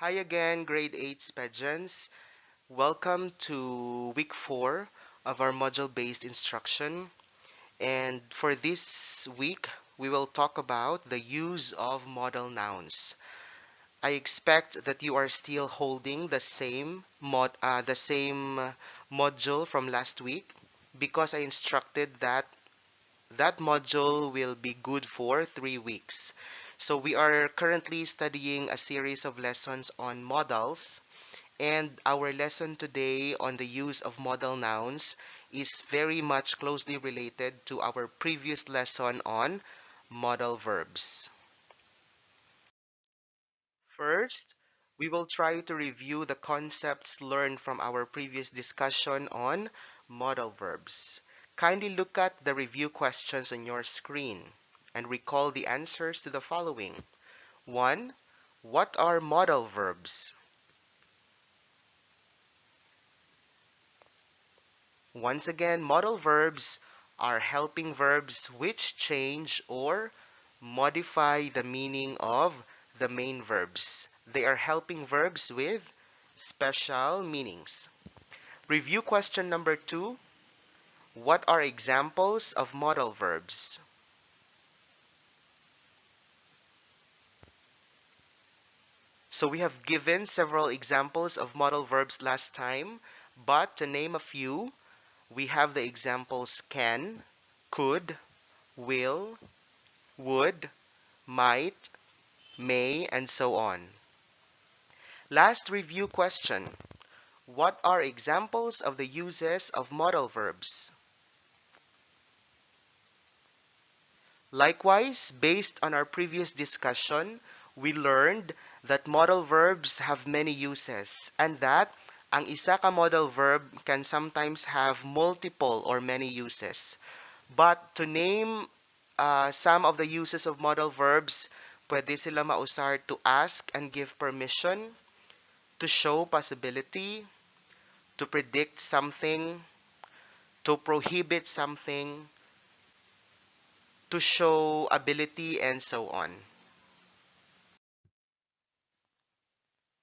Hi again, grade 8 Spedgens. Welcome to week 4 of our module-based instruction. And for this week, we will talk about the use of modal nouns. I expect that you are still holding the same module from last week because I instructed that that module will be good for 3 weeks. So we are currently studying a series of lessons on modals. And our lesson today on the use of modal nouns is very much closely related to our previous lesson on modal verbs. First, we will try to review the concepts learned from our previous discussion on modal verbs. Kindly look at the review questions on your screen and recall the answers to the following. 1. What are modal verbs? Once again, modal verbs are helping verbs which change or modify the meaning of the main verbs. They are helping verbs with special meanings. Review question number 2. What are examples of modal verbs? So we have given several examples of modal verbs last time, but to name a few, we have the examples can, could, will, would, might, may, and so on. Last review question. What are examples of the uses of modal verbs? Likewise, based on our previous discussion, we learned that modal verbs have many uses and that ang isa ka modal verb can sometimes have multiple or many uses. But to name some of the uses of modal verbs, pwede sila mausar to ask and give permission, to show possibility, to predict something, to prohibit something, to show ability, and so on.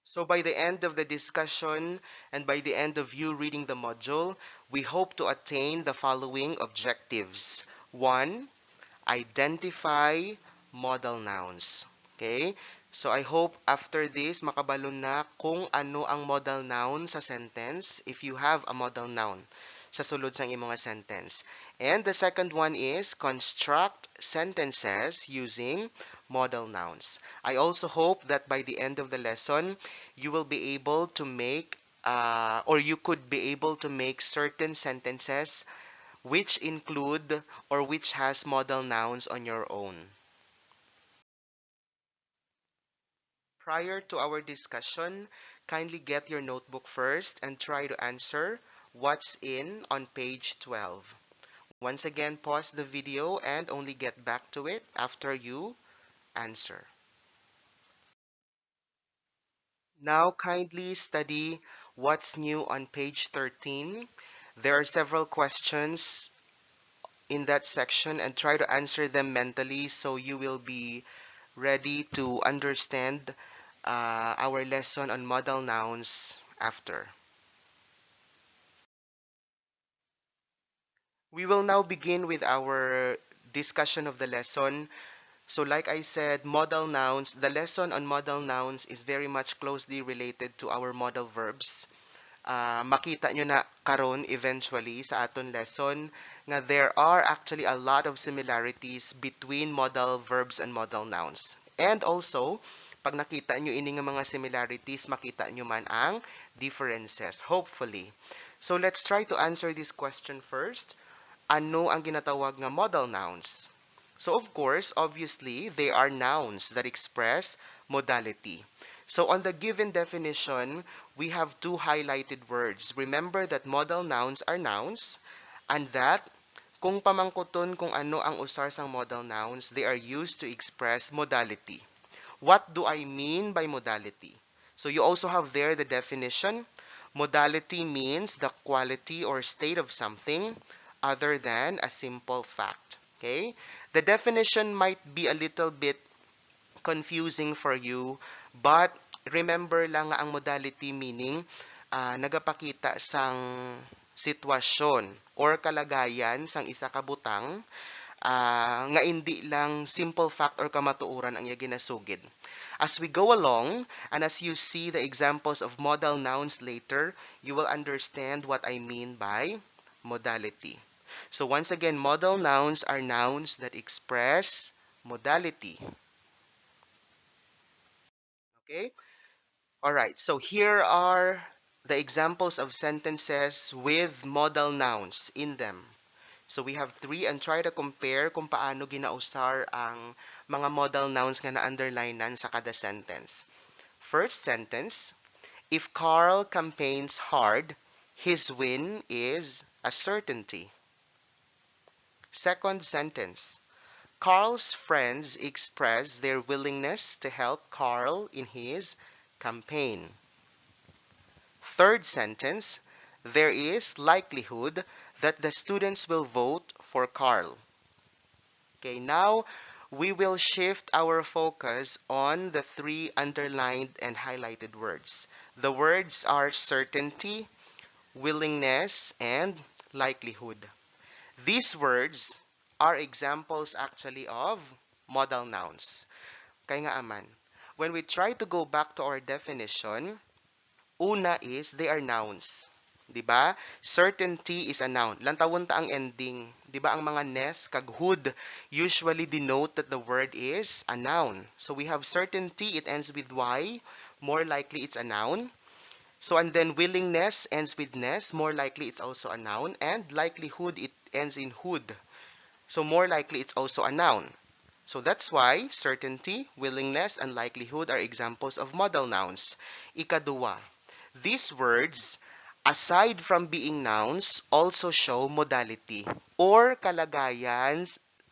So by the end of the discussion and by the end of you reading the module, we hope to attain the following objectives. 1. Identify modal nouns. Okay? So I hope after this, makabalon na kung ano ang modal noun sa sentence if you have a modal noun sa sulod sang imong sentence. And the second one is construct sentences using modal nouns. I also hope that by the end of the lesson, you will be able to make or you could be able to make certain sentences which include or which has modal nouns on your own. Prior to our discussion, kindly get your notebook first and try to answer what's in on page 12. Once again, pause the video and only get back to it after you answer. Now kindly study what's new on page 13. There are several questions in that section and try to answer them mentally so you will be ready to understand our lesson on modal nouns after. We will now begin with our discussion of the lesson. So like I said, modal nouns, the lesson on modal nouns is very much closely related to our modal verbs. Makita nyo na karon eventually sa aton lesson nga there are actually a lot of similarities between modal verbs and modal nouns. And also, pag nakita nyo ini nga mga similarities, makita nyo man ang differences, hopefully. So let's try to answer this question first. Ano ang ginatawag nga modal nouns? So of course, obviously, they are nouns that express modality. So on the given definition, we have two highlighted words. Remember that modal nouns are nouns and that kung pamangkuton kung ano ang usar sang modal nouns, they are used to express modality. What do I mean by modality? So you also have there the definition. Modality means the quality or state of something other than a simple fact. Okay? The definition might be a little bit confusing for you, but remember lang nga ang modality meaning nagapakita sang sitwasyon or kalagayan sang isa ka butang nga hindi lang simple fact or kamatuoran ang iya ginasugid. As we go along, and as you see the examples of modal nouns later, you will understand what I mean by modality. So once again, modal nouns are nouns that express modality. Okay? Alright, so here are the examples of sentences with modal nouns in them. So we have three and try to compare kung paano ginausar ang mga modal nouns nga na-underlinean sa kada sentence. First sentence, if Carl campaigns hard, his win is a certainty. Second sentence, Carl's friends express their willingness to help Carl in his campaign. Third sentence, there is likelihood that the students will vote for Carl. Okay, now we will shift our focus on the three underlined and highlighted words. The words are certainty, willingness, and likelihood. These words are examples actually of modal nouns. Kaya nga aman, when we try to go back to our definition, una is they are nouns. 'Di ba? Certainty is a noun. Lantawon ta ang ending. 'Di ba ang mga ness kag hood usually denote that the word is a noun. So we have certainty, it ends with y, more likely it's a noun. So and then willingness ends with ness, more likely it's also a noun, and likelihood it ends in hood. So more likely it's also a noun. So that's why certainty, willingness, and likelihood are examples of modal nouns. Ikaduwa, these words, aside from being nouns, also show modality or kalagayan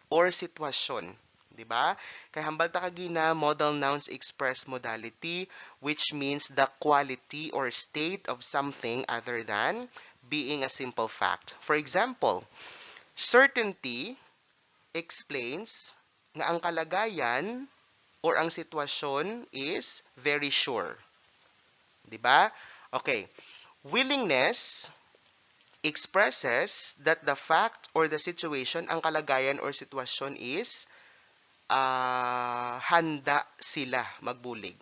or sitwasyon. 'Di ba? Kaya hambal ta kagina, modal nouns express modality, which means the quality or state of something other than being a simple fact. For example, certainty explains nga ang kalagayan or ang sitwasyon is very sure. 'Di ba? Okay. Willingness expresses that the fact or the situation, ang kalagayan or sitwasyon is handa sila magbulig.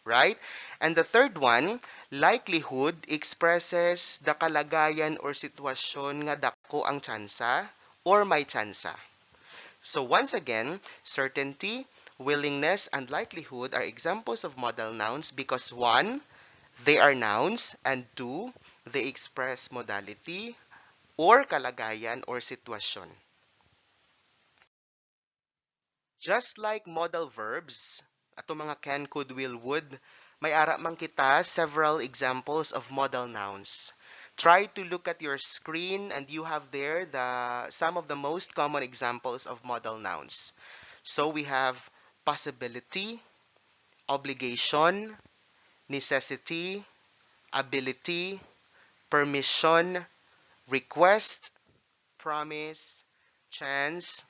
Right? And the third one, likelihood expresses the kalagayan or sitwasyon nga dako ang tsansa or may tsansa. So once again, certainty, willingness, and likelihood are examples of modal nouns because one, they are nouns, and two, they express modality or kalagayan or sitwasyon. Just like modal verbs, ato mga can, could, will, would, may ara man kita several examples of modal nouns. Try to look at your screen and you have there some of the most common examples of modal nouns. So we have possibility, obligation, necessity, ability, permission, request, promise, chance,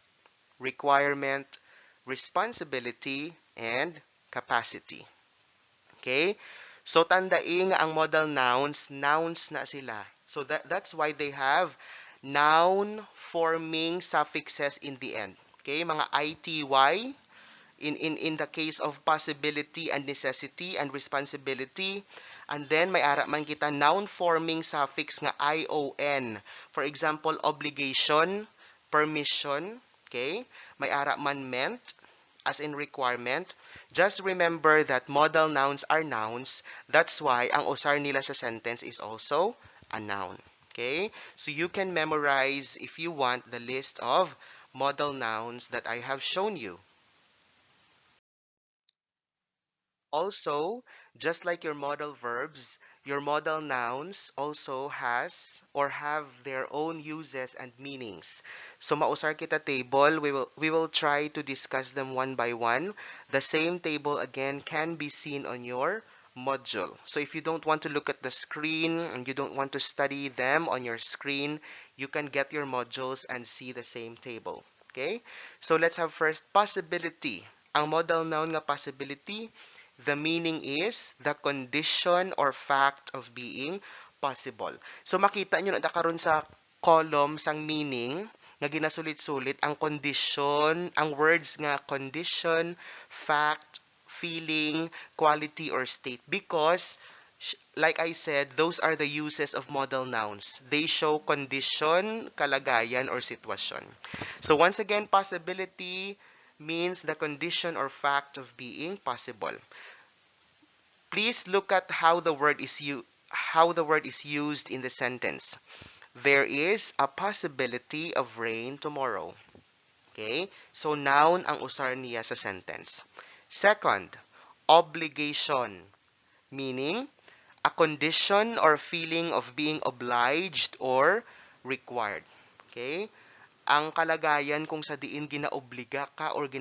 requirement, responsibility, and capacity. Okay? So tandaing ang modal nouns, nouns na sila. So that's why they have noun forming suffixes in the end. Okay? Mga ity in the case of possibility and necessity and responsibility. And then may ara man kita noun forming suffix nga ion. For example, obligation, permission, okay? May ara man meant, as in requirement. Just remember that modal nouns are nouns. That's why ang usar nila sa sentence is also a noun. Okay? So you can memorize, if you want, the list of modal nouns that I have shown you. Also, just like your modal verbs, your modal nouns also has or have their own uses and meanings. So mausar kita table, we will try to discuss them one by one. The same table again can be seen on your module. So if you don't want to look at the screen and you don't want to study them on your screen, you can get your modules and see the same table. Okay? So let's have first possibility. Ang modal noun nga possibility, The meaning is the condition or fact of being possible. So makita nyo na karon sa column sang meaning nga ginasulit-sulit ang condition, ang words nga condition, fact, feeling, quality, or state because like I said, those are the uses of modal nouns. They show condition, kalagayan, or sitwasyon. So once again, possibility means the condition or fact of being possible. Please look at how the word is used in the sentence. There is a possibility of rain tomorrow. Okay? So noun ang usar niya sa sentence. Second, obligation, meaning a condition or feeling of being obliged or required. Okay? Ang kalagayan kung sa diin ginaobliga ka or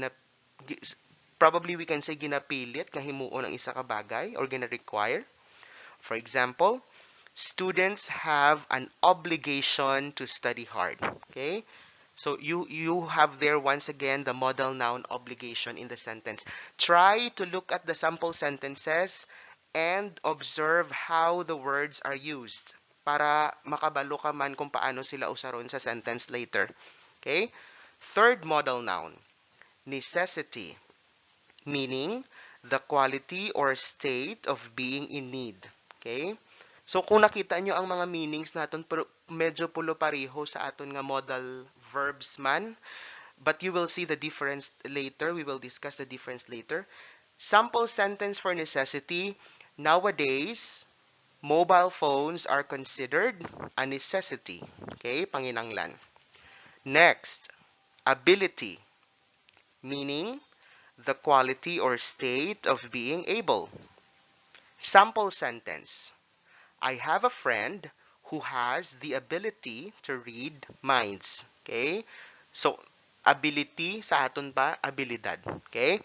probably we can say ginapilit nga himuon ang isa ka bagay or gina-require. For example, students have an obligation to study hard. Okay? So you have there once again the modal noun obligation in the sentence. Try to look at the sample sentences and observe how the words are used para makabalo ka man kung paano sila usaron sa sentence later. Okay? Third modal noun, necessity, meaning the quality or state of being in need. Okay? So kung nakita nyo ang mga meanings natin, medyo pulo pareho sa aton nga modal verbs man. But you will see the difference later. We will discuss the difference later. Sample sentence for necessity. Nowadays, mobile phones are considered a necessity. Okay? Panginanglan. Next, ability, meaning the quality or state of being able. Sample sentence. I have a friend who has the ability to read minds. Okay? So, ability sa aton pa, abilidad. Okay?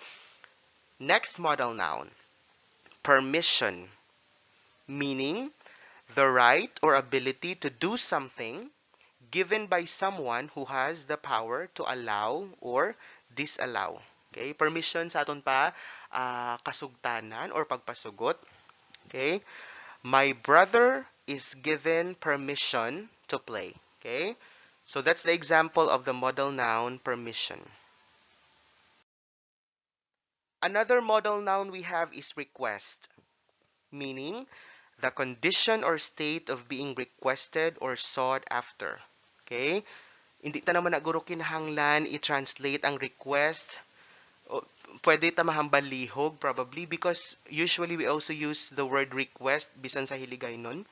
Next modal noun. Permission, meaning the right or ability to do something given by someone who has the power to allow or disallow. Okay? Permission sa aton pa, kasugtanan or pagpasugot. Okay? My brother is given permission to play. Okay? So that's the example of the modal noun permission. Another modal noun we have is request, meaning the condition or state of being requested or sought after. Okay? Hindi ta naman naguro kinahanglan i-translate ang request. Pwede ta mahambalihog probably because usually we also use the word request bisan sa hiligaynon.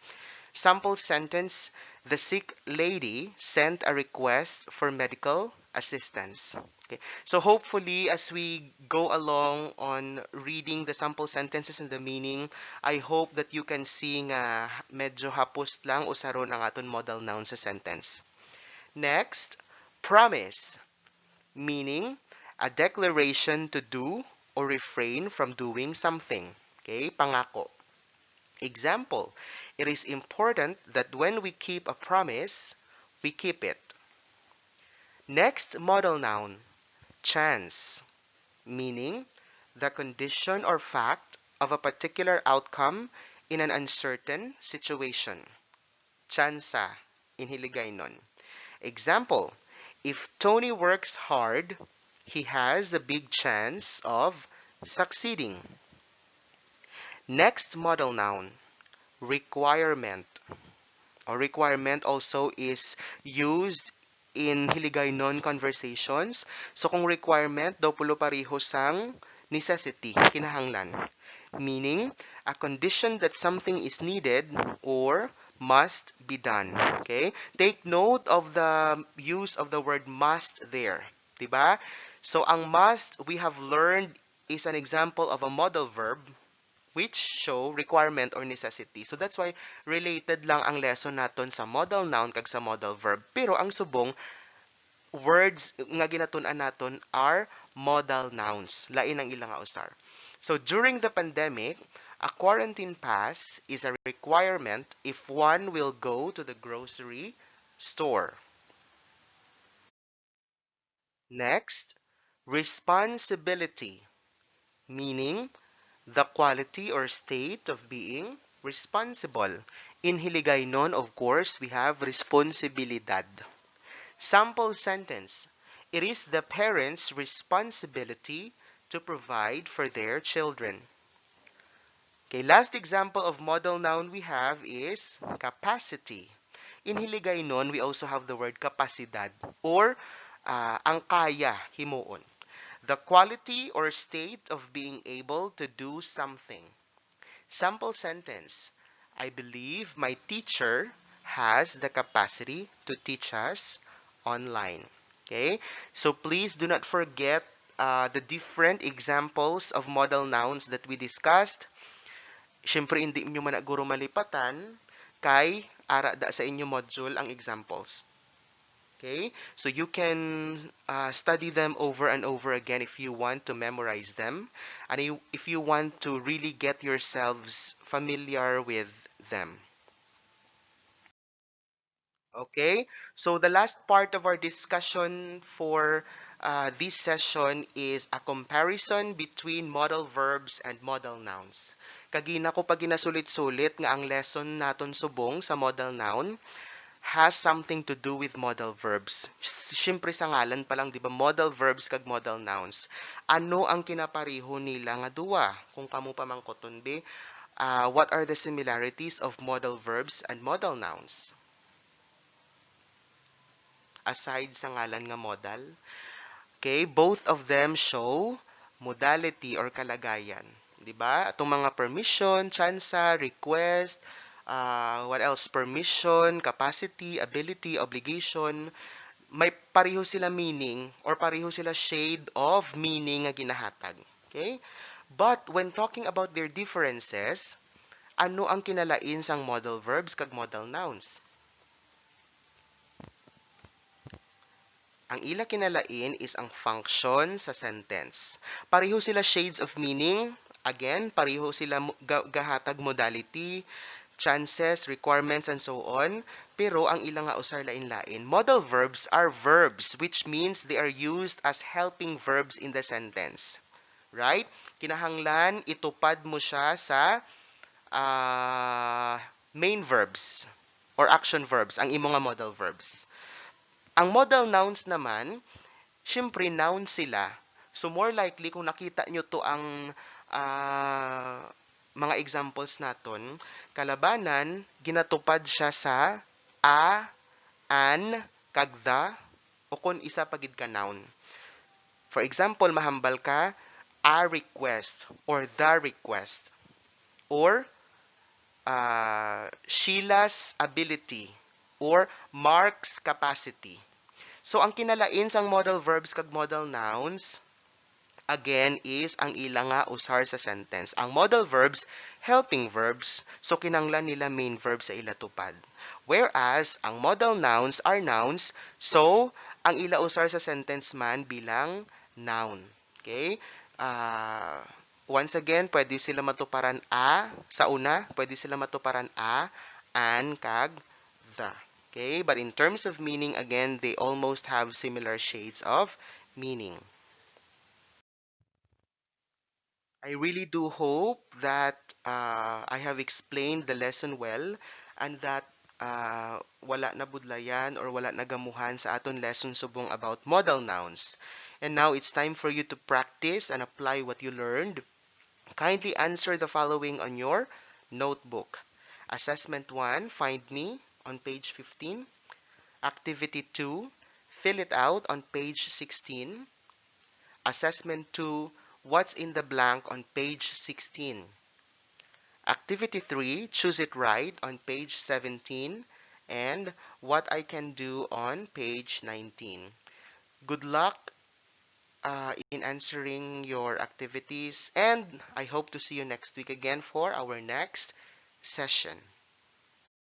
Sample sentence, the sick lady sent a request for medical assistance. Okay. So hopefully as we go along on reading the sample sentences and the meaning, I hope that you can see nga medyo hapos lang usaron ang aton modal noun sa sentence. Next, promise, meaning a declaration to do or refrain from doing something. Okay, pangako. Example, it is important that when we keep a promise, we keep it. Next modal noun, chance, meaning the condition or fact of a particular outcome in an uncertain situation. Tsansa, in Hiligaynon. Example, if Tony works hard, he has a big chance of succeeding. Next modal noun, requirement. Or requirement also is used in Hiligaynon conversations. So kung requirement, daw pulo pareho sang necessity, kinahanglan. Meaning, a condition that something is needed or must be done. Okay? Take note of the use of the word must there. Diba? So ang must, we have learned, is an example of a modal verb which show requirement or necessity. So that's why related lang ang lesson naton sa modal noun kag sa modal verb. Pero ang subong, words nga ginatun-an naton are modal nouns. Lain ang ilang usar. So during the pandemic, a quarantine pass is a requirement if one will go to the grocery store. Next, responsibility, meaning The quality or state of being responsible. In Hiligaynon, of course, we have responsibilidad. Sample sentence. It is the parents' responsibility to provide for their children. Okay, last example of modal noun we have is capacity. In Hiligaynon, we also have the word kapasidad or ang kaya, himuon. The quality or state of being able to do something. Sample sentence. I believe my teacher has the capacity to teach us online. Okay? So please do not forget the different examples of modal nouns that we discussed. Siyempre, hindi nyo man guro malipatan kay ara da sa inyo module ang examples. Okay? So you can study them over and over again if you want to memorize them and if you want to really get yourselves familiar with them. Okay? So the last part of our discussion for this session is a comparison between modal verbs and modal nouns. Kagina ko pag ginasulit-sulit nga ang lesson naton subong sa modal noun has something to do with modal verbs. Siyempre sa ngalan pa lang, di ba, modal verbs kag modal nouns. Ano ang kinapariho nila nga duwa? Kung kamo pa mangkoton be, what are the similarities of modal verbs and modal nouns? Aside sa ngalan nga modal. Okay, both of them show modality or kalagayan. 'Di ba? Atong mga permission, tsansa, request, what else? Permission, capacity, ability, obligation. May pareho sila meaning or pareho sila shade of meaning nga ginahatag. Okay? But when talking about their differences, ano ang kinalain sang modal verbs kag modal nouns? Ang ila kinalain is ang function sa sentence. Pareho sila shades of meaning. Again, pareho sila gahatag modality, chances, requirements, and so on. Pero ang ilang nga usar lain-lain. Modal verbs are verbs, which means they are used as helping verbs in the sentence. Right? Kinahanglan, itupad mo siya sa main verbs or action verbs, ang imong nga modal verbs. Ang modal nouns naman, syempre noun sila. So more likely kung nakita nyo to ang mga examples naton, kalabanan, ginatupad siya sa a, an, kag the, o kung isa pagid ka noun. For example, mahambal ka, a request or the request. Or Sheila's ability or Mark's capacity. So, ang kinalain sang modal verbs kag modal nouns, again, is ang ila nga usar sa sentence. Ang modal verbs, helping verbs, so kinanglan nila main verb sa ila tupad. Whereas, ang modal nouns are nouns, so ang ila usar sa sentence man bilang noun. Okay? Once again, pwede sila matuparan a sa una, pwede sila matuparan a, an, kag, the. Okay, but in terms of meaning, again, they almost have similar shades of meaning. I really do hope that I have explained the lesson well and that wala na budlayan or wala na gamuhan sa aton lesson subong about modal nouns. And now it's time for you to practice and apply what you learned. Kindly answer the following on your notebook. Assessment 1, find me on page 15. Activity 2, fill it out on page 16. Assessment 2, what's in the blank on page 16. Activity 3, choose it right on page 17. And what I can do on page 19. Good luck in answering your activities, and I hope to see you next week again for our next session.